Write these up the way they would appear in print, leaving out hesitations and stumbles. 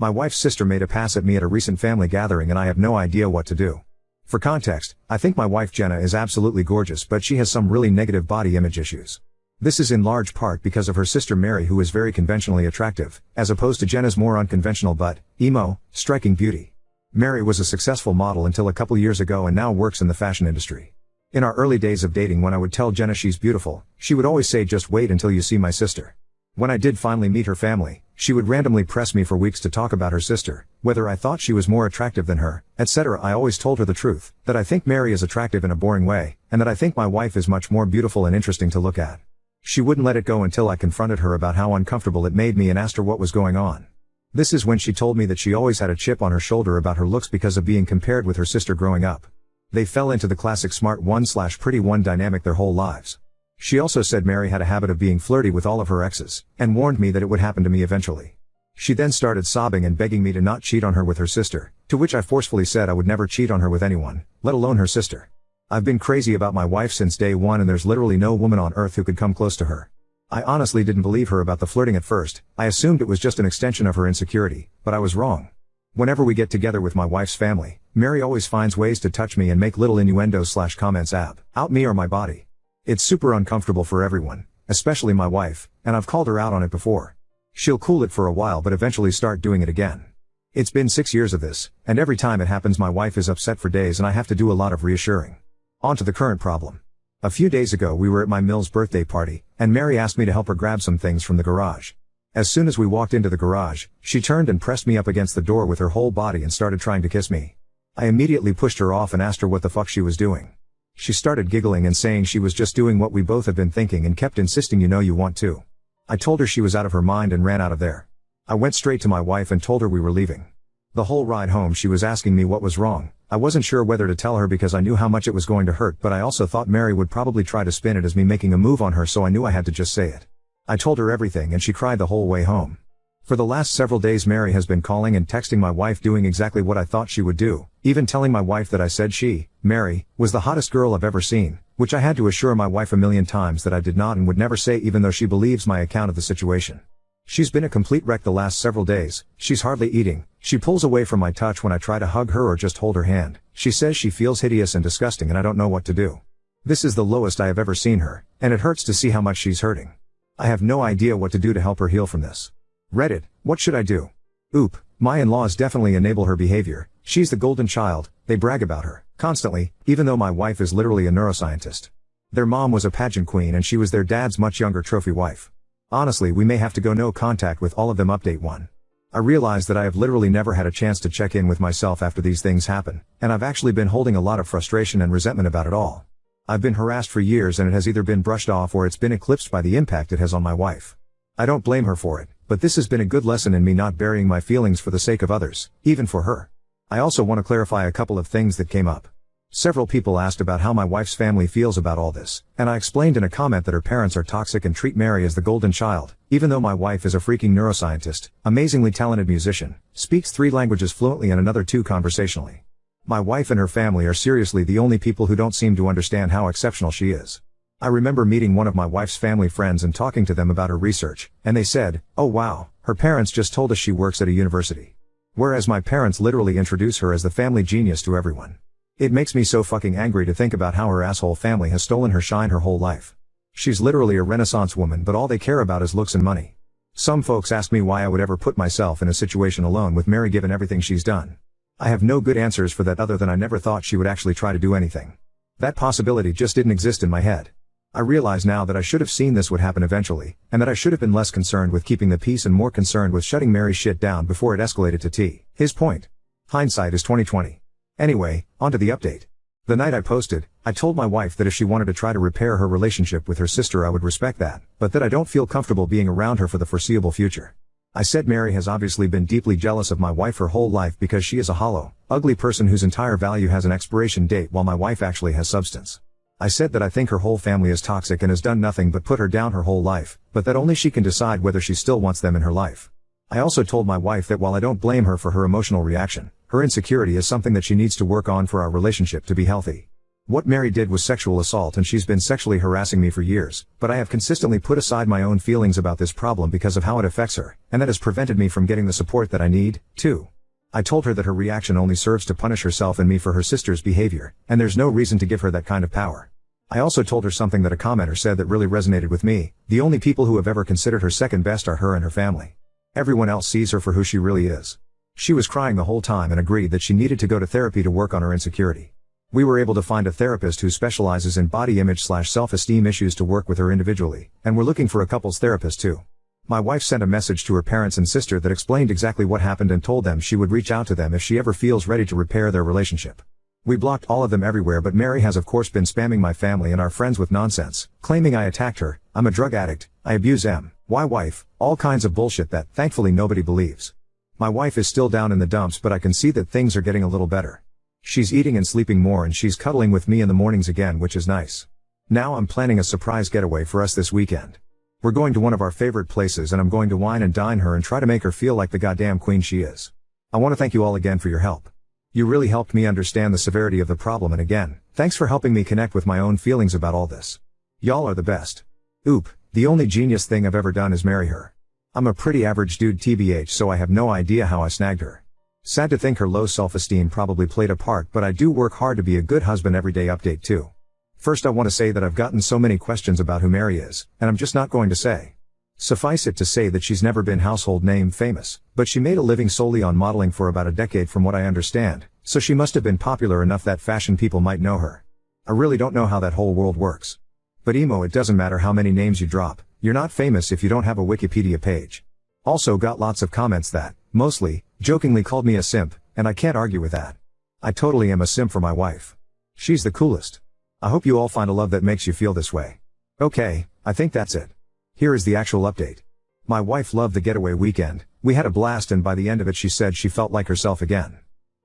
My wife's sister made a pass at me at a recent family gathering and I have no idea what to do. For context, I think my wife Jenna is absolutely gorgeous, but she has some really negative body image issues. This is in large part because of her sister Mary, who is very conventionally attractive, as opposed to Jenna's more unconventional but, emo, striking beauty. Mary was a successful model until a couple years ago and now works in the fashion industry. In our early days of dating, when I would tell Jenna she's beautiful, she would always say, "Just wait until you see my sister." When I did finally meet her family, she would randomly press me for weeks to talk about her sister, whether I thought she was more attractive than her, etc. I always told her the truth, that I think Mary is attractive in a boring way, and that I think my wife is much more beautiful and interesting to look at. She wouldn't let it go until I confronted her about how uncomfortable it made me and asked her what was going on. This is when she told me that she always had a chip on her shoulder about her looks because of being compared with her sister growing up. They fell into the classic smart one/pretty one dynamic their whole lives. She also said Mary had a habit of being flirty with all of her exes, and warned me that it would happen to me eventually. She then started sobbing and begging me to not cheat on her with her sister, to which I forcefully said I would never cheat on her with anyone, let alone her sister. I've been crazy about my wife since day one and there's literally no woman on earth who could come close to her. I honestly didn't believe her about the flirting at first. I assumed it was just an extension of her insecurity, but I was wrong. Whenever we get together with my wife's family, Mary always finds ways to touch me and make little innuendos/comments about me or my body. It's super uncomfortable for everyone, especially my wife, and I've called her out on it before. She'll cool it for a while but eventually start doing it again. It's been 6 years of this, and every time it happens my wife is upset for days and I have to do a lot of reassuring. On to the current problem. A few days ago we were at my Mill's birthday party, and Mary asked me to help her grab some things from the garage. As soon as we walked into the garage, she turned and pressed me up against the door with her whole body and started trying to kiss me. I immediately pushed her off and asked her what the fuck she was doing. She started giggling and saying she was just doing what we both have been thinking and kept insisting, "You know you want to." I told her she was out of her mind and ran out of there. I went straight to my wife and told her we were leaving. The whole ride home she was asking me what was wrong. I wasn't sure whether to tell her because I knew how much it was going to hurt, but I also thought Mary would probably try to spin it as me making a move on her, so I knew I had to just say it. I told her everything and she cried the whole way home. For the last several days Mary has been calling and texting my wife doing exactly what I thought she would do, even telling my wife that I said she, Mary, was the hottest girl I've ever seen, which I had to assure my wife a million times that I did not and would never say, even though she believes my account of the situation. She's been a complete wreck the last several days. She's hardly eating. She pulls away from my touch when I try to hug her or just hold her hand. She says she feels hideous and disgusting and I don't know what to do. This is the lowest I have ever seen her, and it hurts to see how much she's hurting. I have no idea what to do to help her heal from this. Reddit, what should I do? Oop, my in-laws definitely enable her behavior. She's the golden child, they brag about her constantly, even though my wife is literally a neuroscientist. Their mom was a pageant queen and she was their dad's much younger trophy wife. Honestly, we may have to go no contact with all of them. Update 1. I realize that I have literally never had a chance to check in with myself after these things happen, and I've actually been holding a lot of frustration and resentment about it all. I've been harassed for years and it has either been brushed off or it's been eclipsed by the impact it has on my wife. I don't blame her for it, but this has been a good lesson in me not burying my feelings for the sake of others, even for her. I also want to clarify a couple of things that came up. Several people asked about how my wife's family feels about all this, and I explained in a comment that her parents are toxic and treat Mary as the golden child, even though my wife is a freaking neuroscientist, amazingly talented musician, speaks 3 languages fluently and another 2 conversationally. My wife and her family are seriously the only people who don't seem to understand how exceptional she is. I remember meeting one of my wife's family friends and talking to them about her research, and they said, "Oh wow, her parents just told us she works at a university." Whereas my parents literally introduce her as the family genius to everyone. It makes me so fucking angry to think about how her asshole family has stolen her shine her whole life. She's literally a renaissance woman, but all they care about is looks and money. Some folks ask me why I would ever put myself in a situation alone with Mary given everything she's done. I have no good answers for that other than I never thought she would actually try to do anything. That possibility just didn't exist in my head. I realize now that I should have seen this would happen eventually, and that I should have been less concerned with keeping the peace and more concerned with shutting Mary's shit down before it escalated to his point. Hindsight is 20/20. Anyway, on to the update. The night I posted, I told my wife that if she wanted to try to repair her relationship with her sister I would respect that, but that I don't feel comfortable being around her for the foreseeable future. I said Mary has obviously been deeply jealous of my wife her whole life because she is a hollow, ugly person whose entire value has an expiration date while my wife actually has substance. I said that I think her whole family is toxic and has done nothing but put her down her whole life, but that only she can decide whether she still wants them in her life. I also told my wife that while I don't blame her for her emotional reaction, her insecurity is something that she needs to work on for our relationship to be healthy. What Mary did was sexual assault and she's been sexually harassing me for years, but I have consistently put aside my own feelings about this problem because of how it affects her, and that has prevented me from getting the support that I need, too. I told her that her reaction only serves to punish herself and me for her sister's behavior, and there's no reason to give her that kind of power. I also told her something that a commenter said that really resonated with me: the only people who have ever considered her second best are her and her family. Everyone else sees her for who she really is. She was crying the whole time and agreed that she needed to go to therapy to work on her insecurity. We were able to find a therapist who specializes in body image/self-esteem issues to work with her individually, and we're looking for a couples therapist too. My wife sent a message to her parents and sister that explained exactly what happened and told them she would reach out to them if she ever feels ready to repair their relationship. We blocked all of them everywhere, but Mary has of course been spamming my family and our friends with nonsense, claiming I attacked her, I'm a drug addict, I abuse my wife, all kinds of bullshit that, thankfully, nobody believes. My wife is still down in the dumps, but I can see that things are getting a little better. She's eating and sleeping more and she's cuddling with me in the mornings again, which is nice. Now I'm planning a surprise getaway for us this weekend. We're going to one of our favorite places and I'm going to wine and dine her and try to make her feel like the goddamn queen she is. I want to thank you all again for your help. You really helped me understand the severity of the problem, and again, thanks for helping me connect with my own feelings about all this. Y'all are the best. Oop, the only genius thing I've ever done is marry her. I'm a pretty average dude tbh, so I have no idea how I snagged her. Sad to think her low self-esteem probably played a part, but I do work hard to be a good husband every day. Update 2. First, I want to say that I've gotten so many questions about who Mary is, and I'm just not going to say. Suffice it to say that she's never been household name famous, but she made a living solely on modeling for about a decade from what I understand, so she must have been popular enough that fashion people might know her. I really don't know how that whole world works. But it doesn't matter how many names you drop, you're not famous if you don't have a Wikipedia page. Also got lots of comments that, mostly, jokingly called me a simp, and I can't argue with that. I totally am a simp for my wife. She's the coolest. I hope you all find a love that makes you feel this way. Okay, I think that's it. Here is the actual update. My wife loved the getaway weekend, we had a blast, and by the end of it she said she felt like herself again.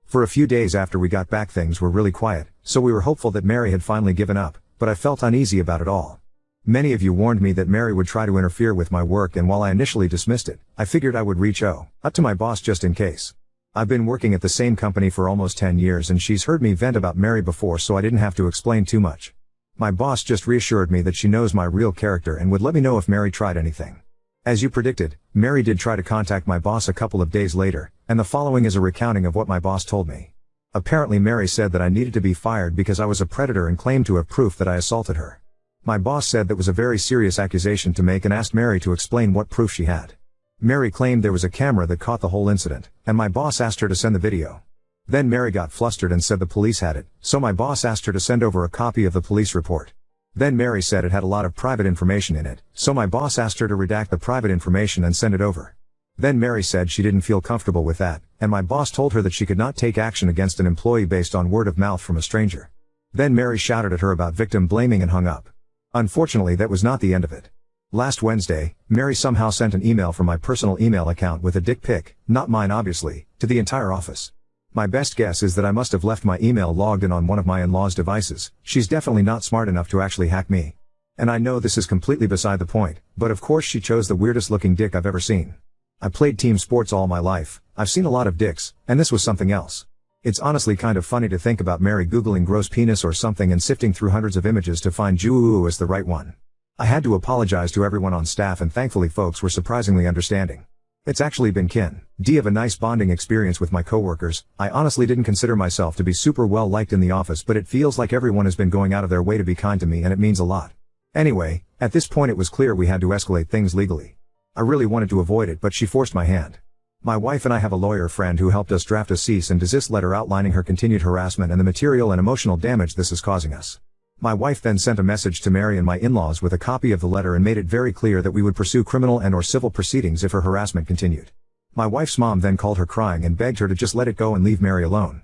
For a few days after we got back things were really quiet, so we were hopeful that Mary had finally given up, but I felt uneasy about it all. Many of you warned me that Mary would try to interfere with my work, and while I initially dismissed it, I figured I would reach out to my boss just in case. I've been working at the same company for almost 10 years and she's heard me vent about Mary before, so I didn't have to explain too much. My boss just reassured me that she knows my real character and would let me know if Mary tried anything. As you predicted, Mary did try to contact my boss a couple of days later, and the following is a recounting of what my boss told me. Apparently Mary said that I needed to be fired because I was a predator and claimed to have proof that I assaulted her. My boss said that was a very serious accusation to make and asked Mary to explain what proof she had. Mary claimed there was a camera that caught the whole incident, and my boss asked her to send the video. Then Mary got flustered and said the police had it, so my boss asked her to send over a copy of the police report. Then Mary said it had a lot of private information in it, so my boss asked her to redact the private information and send it over. Then Mary said she didn't feel comfortable with that, and my boss told her that she could not take action against an employee based on word of mouth from a stranger. Then Mary shouted at her about victim blaming and hung up. Unfortunately, that was not the end of it. Last Wednesday, Mary somehow sent an email from my personal email account with a dick pic, not mine obviously, to the entire office. My best guess is that I must have left my email logged in on one of my in-laws' devices. She's definitely not smart enough to actually hack me. And I know this is completely beside the point, but of course she chose the weirdest looking dick I've ever seen. I played team sports all my life, I've seen a lot of dicks, and this was something else. It's honestly kind of funny to think about Mary googling gross penis or something and sifting through hundreds of images to find Juu as the right one. I had to apologize to everyone on staff and thankfully folks were surprisingly understanding. It's actually been of a nice bonding experience with my coworkers. I honestly didn't consider myself to be super well liked in the office, but it feels like everyone has been going out of their way to be kind to me and it means a lot. Anyway, at this point it was clear we had to escalate things legally. I really wanted to avoid it, but she forced my hand. My wife and I have a lawyer friend who helped us draft a cease and desist letter outlining her continued harassment and the material and emotional damage this is causing us. My wife then sent a message to Mary and my in-laws with a copy of the letter and made it very clear that we would pursue criminal and/or civil proceedings if her harassment continued. My wife's mom then called her crying and begged her to just let it go and leave Mary alone.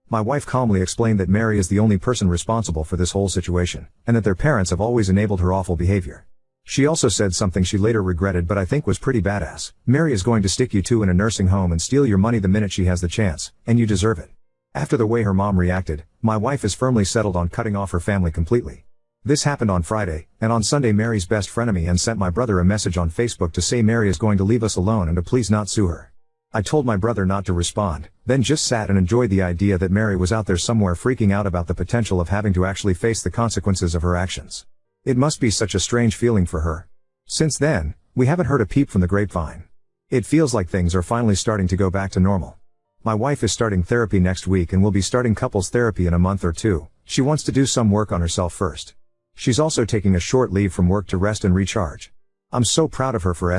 My wife calmly explained that Mary is the only person responsible for this whole situation, and that their parents have always enabled her awful behavior. She also said something she later regretted but I think was pretty badass. Mary is going to stick you two in a nursing home and steal your money the minute she has the chance, and you deserve it. After the way her mom reacted, my wife is firmly settled on cutting off her family completely. This happened on Friday, and on Sunday Mary's best frenemy and sent my brother a message on Facebook to say Mary is going to leave us alone and to please not sue her. I told my brother not to respond, then just sat and enjoyed the idea that Mary was out there somewhere freaking out about the potential of having to actually face the consequences of her actions. It must be such a strange feeling for her. Since then, we haven't heard a peep from the grapevine. It feels like things are finally starting to go back to normal. My wife is starting therapy next week and will be starting couples therapy in a month or two. She wants to do some work on herself first. She's also taking a short leave from work to rest and recharge. I'm so proud of her for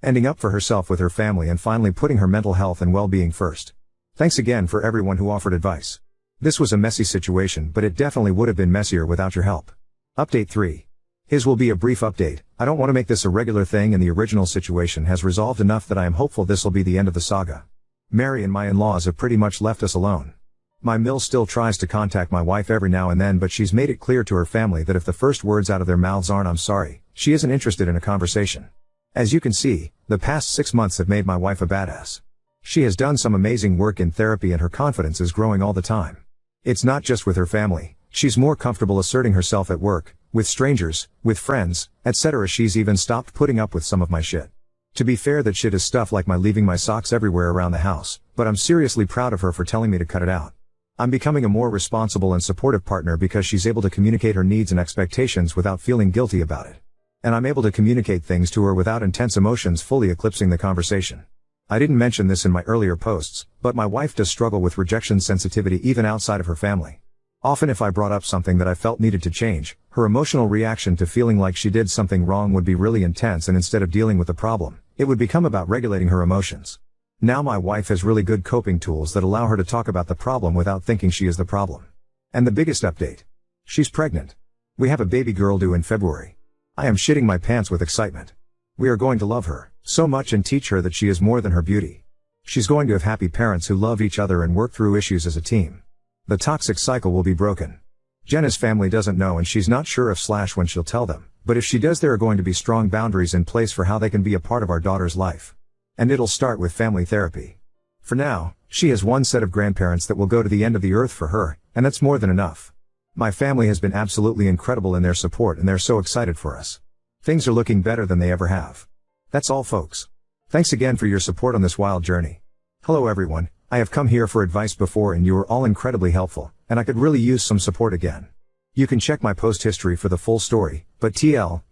ending up for herself with her family and finally putting her mental health and well-being first. Thanks again for everyone who offered advice. This was a messy situation, but it definitely would have been messier without your help. Update 3. His will be a brief update. I don't want to make this a regular thing, and the original situation has resolved enough that I am hopeful this will be the end of the saga. Mary and my in-laws have pretty much left us alone. My mill still tries to contact my wife every now and then, but she's made it clear to her family that if the first words out of their mouths aren't "I'm sorry," she isn't interested in a conversation. As you can see, the past 6 months have made my wife a badass. She has done some amazing work in therapy and her confidence is growing all the time. It's not just with her family, she's more comfortable asserting herself at work, with strangers, with friends, etc. She's even stopped putting up with some of my shit. To be fair, that shit is stuff like my leaving my socks everywhere around the house, but I'm seriously proud of her for telling me to cut it out. I'm becoming a more responsible and supportive partner because she's able to communicate her needs and expectations without feeling guilty about it. And I'm able to communicate things to her without intense emotions fully eclipsing the conversation. I didn't mention this in my earlier posts, but my wife does struggle with rejection sensitivity even outside of her family. Often if I brought up something that I felt needed to change, her emotional reaction to feeling like she did something wrong would be really intense, and instead of dealing with the problem, it would become about regulating her emotions. Now my wife has really good coping tools that allow her to talk about the problem without thinking she is the problem. And the biggest update. She's pregnant. We have a baby girl due in February. I am shitting my pants with excitement. We are going to love her so much and teach her that she is more than her beauty. She's going to have happy parents who love each other and work through issues as a team. The toxic cycle will be broken. Jenna's family doesn't know, and she's not sure if / when she'll tell them, but if she does, there are going to be strong boundaries in place for how they can be a part of our daughter's life. And it'll start with family therapy. For now, she has one set of grandparents that will go to the end of the earth for her, and that's more than enough. My family has been absolutely incredible in their support, and they're so excited for us. Things are looking better than they ever have. That's all, folks. Thanks again for your support on this wild journey. Hello everyone, I have come here for advice before and you were all incredibly helpful, and I could really use some support again. You can check my post history for the full story, but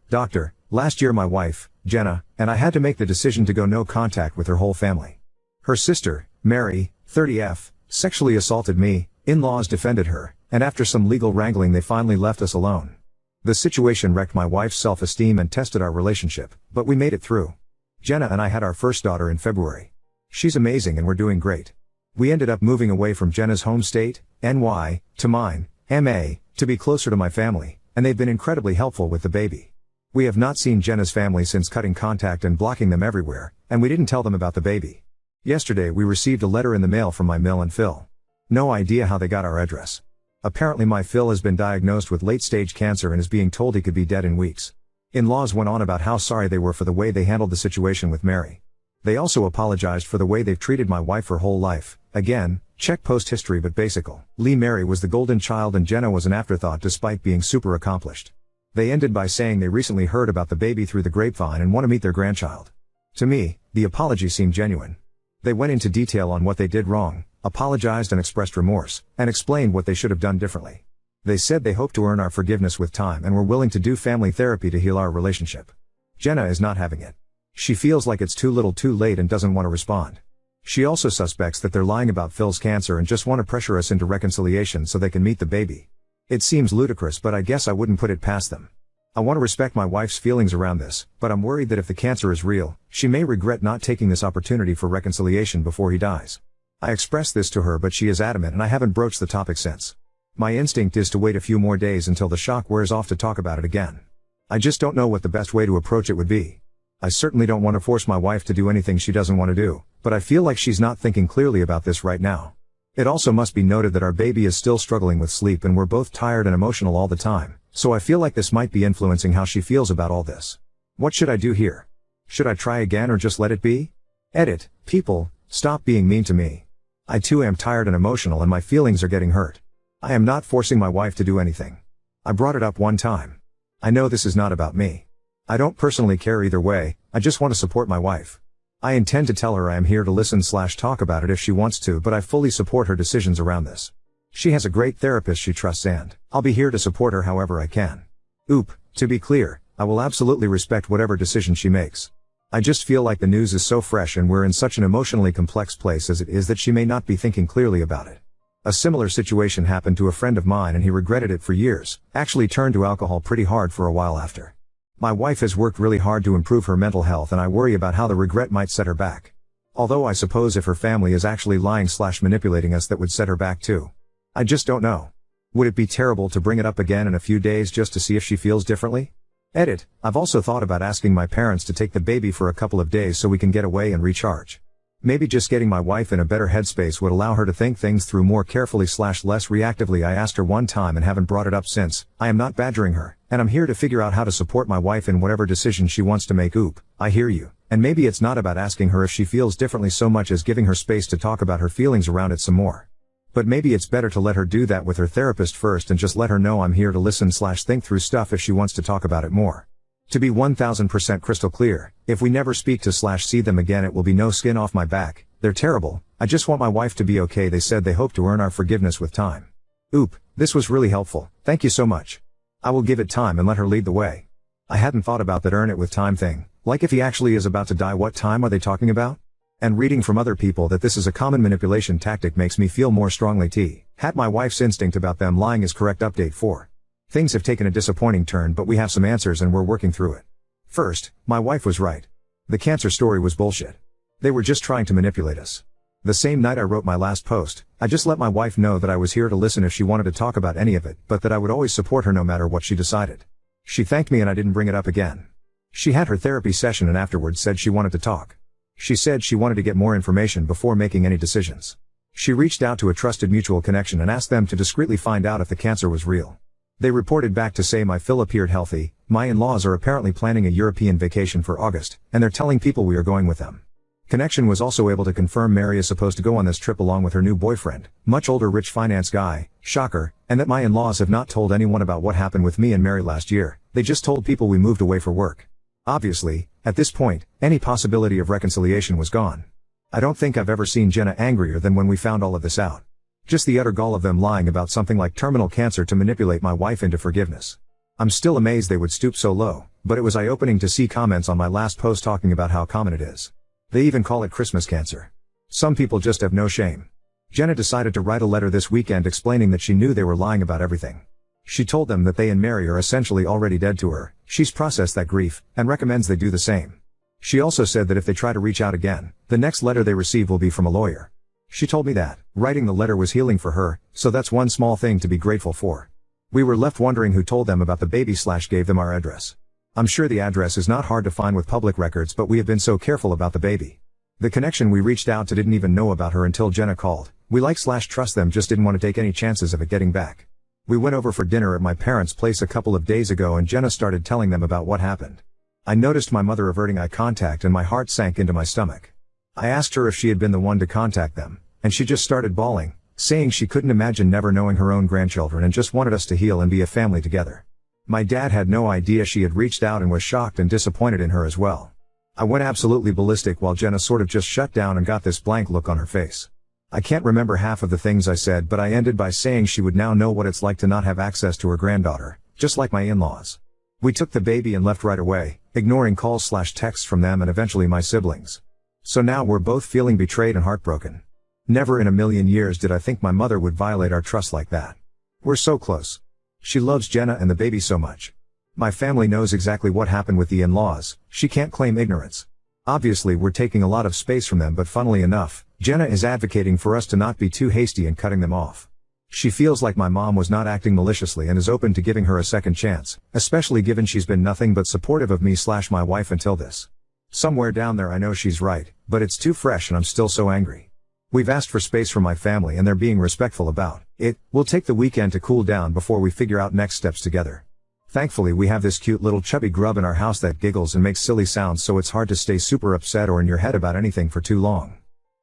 Doctor, last year my wife, Jenna, and I had to make the decision to go no contact with her whole family. Her sister, Mary, 30F, sexually assaulted me, in-laws defended her, and after some legal wrangling they finally left us alone. The situation wrecked my wife's self-esteem and tested our relationship, but we made it through. Jenna and I had our first daughter in February. She's amazing and we're doing great. We ended up moving away from Jenna's home state, NY, to mine, MA, to be closer to my family, and they've been incredibly helpful with the baby. We have not seen Jenna's family since cutting contact and blocking them everywhere, and we didn't tell them about the baby. Yesterday we received a letter in the mail from my mill and Phil. No idea how they got our address. Apparently my Phil has been diagnosed with late-stage cancer and is being told he could be dead in weeks. In-laws went on about how sorry they were for the way they handled the situation with Mary. They also apologized for the way they've treated my wife her whole life. Again, check post history, but basically, Mary was the golden child and Jenna was an afterthought despite being super accomplished. They ended by saying they recently heard about the baby through the grapevine and want to meet their grandchild. To me, the apology seemed genuine. They went into detail on what they did wrong, apologized and expressed remorse, and explained what they should have done differently. They said they hope to earn our forgiveness with time and were willing to do family therapy to heal our relationship. Jenna is not having it. She feels like it's too little too late and doesn't want to respond. She also suspects that they're lying about Phil's cancer and just want to pressure us into reconciliation so they can meet the baby. It seems ludicrous, but I guess I wouldn't put it past them. I want to respect my wife's feelings around this, but I'm worried that if the cancer is real, she may regret not taking this opportunity for reconciliation before he dies. I expressed this to her, but she is adamant and I haven't broached the topic since. My instinct is to wait a few more days until the shock wears off to talk about it again. I just don't know what the best way to approach it would be. I certainly don't want to force my wife to do anything she doesn't want to do, but I feel like she's not thinking clearly about this right now. It also must be noted that our baby is still struggling with sleep and we're both tired and emotional all the time, so I feel like this might be influencing how she feels about all this. What should I do here? Should I try again or just let it be? Edit, people, stop being mean to me. I too am tired and emotional and my feelings are getting hurt. I am not forcing my wife to do anything. I brought it up one time. I know this is not about me. I don't personally care either way, I just want to support my wife. I intend to tell her I am here to listen/talk about it if she wants to, but I fully support her decisions around this. She has a great therapist she trusts and I'll be here to support her however I can. Oop, to be clear, I will absolutely respect whatever decision she makes. I just feel like the news is so fresh and we're in such an emotionally complex place as it is that she may not be thinking clearly about it. A similar situation happened to a friend of mine and he regretted it for years, actually turned to alcohol pretty hard for a while after. My wife has worked really hard to improve her mental health and I worry about how the regret might set her back. Although I suppose if her family is actually lying/manipulating us, that would set her back too. I just don't know. Would it be terrible to bring it up again in a few days just to see if she feels differently? Edit, I've also thought about asking my parents to take the baby for a couple of days so we can get away and recharge. Maybe just getting my wife in a better headspace would allow her to think things through more carefully/less reactively. I asked her one time and haven't brought it up since. I am not badgering her, and I'm here to figure out how to support my wife in whatever decision she wants to make. Oop, I hear you, and maybe it's not about asking her if she feels differently so much as giving her space to talk about her feelings around it some more. But maybe it's better to let her do that with her therapist first and just let her know I'm here to listen/think through stuff if she wants to talk about it more. To be 1000% crystal clear, if we never speak to/see them again, it will be no skin off my back. They're terrible. I just want my wife to be okay. They said they hope to earn our forgiveness with time. Oop, this was really helpful. Thank you so much. I will give it time and let her lead the way. I hadn't thought about that earn it with time thing. Like if he actually is about to die, what time are they talking about? And reading from other people that this is a common manipulation tactic makes me feel more strongly had my wife's instinct about them lying is correct. Update 4. Things have taken a disappointing turn, but we have some answers and we're working through it. First, my wife was right. The cancer story was bullshit. They were just trying to manipulate us. The same night I wrote my last post, I just let my wife know that I was here to listen if she wanted to talk about any of it, but that I would always support her no matter what she decided. She thanked me and I didn't bring it up again. She had her therapy session and afterwards said she wanted to talk. She said she wanted to get more information before making any decisions. She reached out to a trusted mutual connection and asked them to discreetly find out if the cancer was real. They reported back to say my Phil appeared healthy. My in-laws are apparently planning a European vacation for August, and they're telling people we are going with them. Connection was also able to confirm Mary is supposed to go on this trip along with her new boyfriend, much older rich finance guy, shocker, and that my in-laws have not told anyone about what happened with me and Mary last year. They just told people we moved away for work. Obviously, at this point, any possibility of reconciliation was gone. I don't think I've ever seen Jenna angrier than when we found all of this out. Just the utter gall of them lying about something like terminal cancer to manipulate my wife into forgiveness. I'm still amazed they would stoop so low, but it was eye-opening to see comments on my last post talking about how common it is. They even call it Christmas cancer. Some people just have no shame. Jenna decided to write a letter this weekend explaining that she knew they were lying about everything. She told them that they and Mary are essentially already dead to her. She's processed that grief, and recommends they do the same. She also said that if they try to reach out again, the next letter they receive will be from a lawyer. She told me that writing the letter was healing for her, so that's one small thing to be grateful for. We were left wondering who told them about the baby/gave them our address. I'm sure the address is not hard to find with public records, but we have been so careful about the baby. The connection we reached out to didn't even know about her until Jenna called. We like/trust them, just didn't want to take any chances of it getting back. We went over for dinner at my parents' place a couple of days ago and Jenna started telling them about what happened. I noticed my mother averting eye contact and my heart sank into my stomach. I asked her if she had been the one to contact them, and she just started bawling, saying she couldn't imagine never knowing her own grandchildren and just wanted us to heal and be a family together. My dad had no idea she had reached out and was shocked and disappointed in her as well. I went absolutely ballistic while Jenna sort of just shut down and got this blank look on her face. I can't remember half of the things I said, but I ended by saying she would now know what it's like to not have access to her granddaughter, just like my in-laws. We took the baby and left right away, ignoring calls/texts from them and eventually my siblings. So now we're both feeling betrayed and heartbroken. Never in a million years did I think my mother would violate our trust like that. We're so close. She loves Jenna and the baby so much. My family knows exactly what happened with the in-laws. She can't claim ignorance. Obviously we're taking a lot of space from them, but funnily enough, Jenna is advocating for us to not be too hasty in cutting them off. She feels like my mom was not acting maliciously and is open to giving her a second chance, especially given she's been nothing but supportive of me/my wife until this. Somewhere down there I know she's right, but it's too fresh and I'm still so angry. We've asked for space from my family and they're being respectful about it. We'll take the weekend to cool down before we figure out next steps together. Thankfully we have this cute little chubby grub in our house that giggles and makes silly sounds, so it's hard to stay super upset or in your head about anything for too long.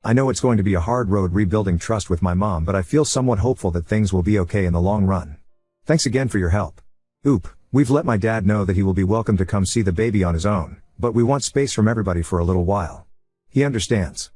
I know it's going to be a hard road rebuilding trust with my mom, but I feel somewhat hopeful that things will be okay in the long run. Thanks again for your help. Oop, we've let my dad know that he will be welcome to come see the baby on his own, but we want space from everybody for a little while. He understands.